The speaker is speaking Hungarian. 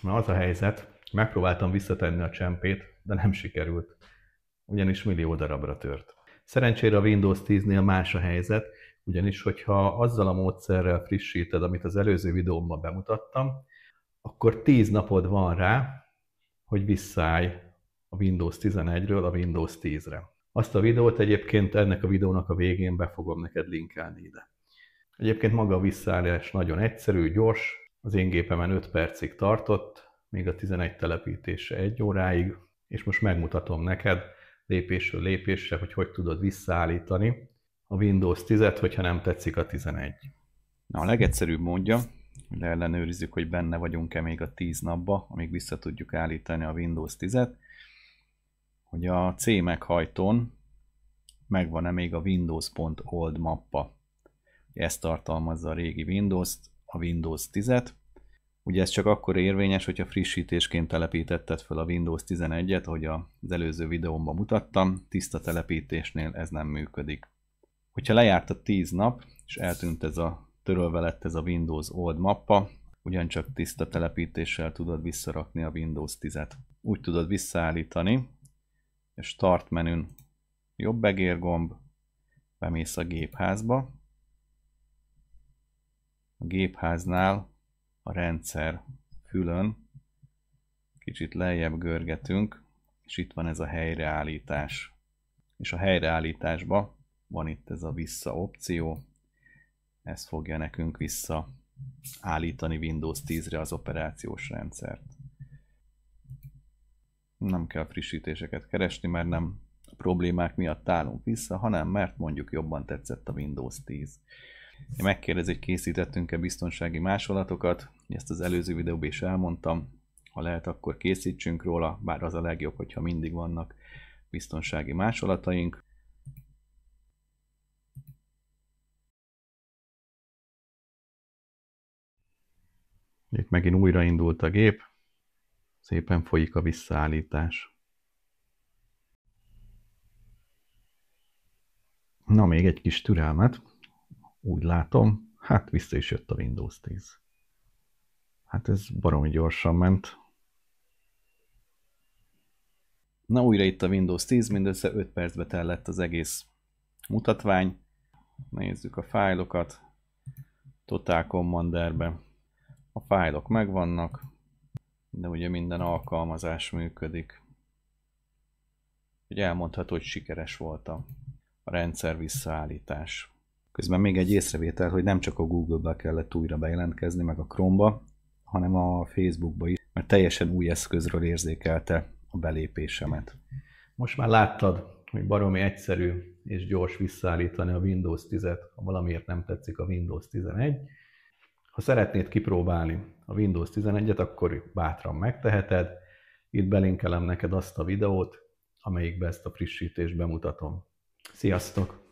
Na az a helyzet, megpróbáltam visszatenni a csempét, de nem sikerült, ugyanis millió darabra tört. Szerencsére a Windows 10-nél más a helyzet, ugyanis hogyha azzal a módszerrel frissíted, amit az előző videómban bemutattam, akkor 10 napod van rá, hogy visszaállj a Windows 11-ről a Windows 10-re. Azt a videót egyébként ennek a videónak a végén be fogom neked linkelni ide. Egyébként maga a visszaállás nagyon egyszerű, gyors, az én gépemen 5 percig tartott, még a 11 telepítése 1 óráig, és most megmutatom neked lépésről lépésre, hogy hogy tudod visszaállítani a Windows 10-et, hogyha nem tetszik a 11. Na, a legegyszerűbb módja, hogy leellenőrizzük, hogy benne vagyunk-e még a 10 napba, amíg vissza tudjuk állítani a Windows 10-et, hogy a C meghajtón megvan-e még a Windows.old mappa. Ezt tartalmazza a régi Windows-t, a Windows 10-et. Ugye ez csak akkor érvényes, hogyha frissítésként telepítetted fel a Windows 11-et, ahogy az előző videómban mutattam, tiszta telepítésnél ez nem működik. Hogyha lejárt a 10 nap, és eltűnt törölve lett ez a Windows Old mappa, ugyancsak tiszta telepítéssel tudod visszarakni a Windows 10-et. Úgy tudod visszaállítani, a Start menün jobb egérgomb, bemész a gépházba. A gépháznál a rendszer fülön kicsit lejjebb görgetünk, és itt van ez a helyreállítás. És a helyreállításban van itt ez a vissza opció, ez fogja nekünk visszaállítani Windows 10-re az operációs rendszert. Nem kell frissítéseket keresni, mert nem a problémák miatt állunk vissza, hanem mert mondjuk jobban tetszett a Windows 10. Én megkérdezi, hogy készítettünk-e biztonsági másolatokat, ezt az előző videóban is elmondtam, ha lehet, akkor készítsünk róla, bár az a legjobb, hogyha mindig vannak biztonsági másolataink. Itt megint újraindult a gép, szépen folyik a visszaállítás. Na, még egy kis türelmet, úgy látom, hát vissza is jött a Windows 10. Hát ez baromi gyorsan ment. Na, újra itt a Windows 10, mindössze 5 percbe tellett az egész mutatvány. Nézzük a fájlokat, Total Commanderbe. A fájlok megvannak, de ugye minden alkalmazás működik. Ugye elmondható, hogy sikeres volt a rendszer visszaállítás. Közben még egy észrevétel, hogy nem csak a Google-be kellett újra bejelentkezni, meg a Chrome-ba, hanem a Facebook-ba is, mert teljesen új eszközről érzékelte a belépésemet. Most már láttad, hogy baromi egyszerű és gyors visszaállítani a Windows 10-et, ha valamiért nem tetszik a Windows 11. Ha szeretnéd kipróbálni a Windows 11-et, akkor bátran megteheted. Itt belinkelem neked azt a videót, amelyikben ezt a frissítést bemutatom. Sziasztok!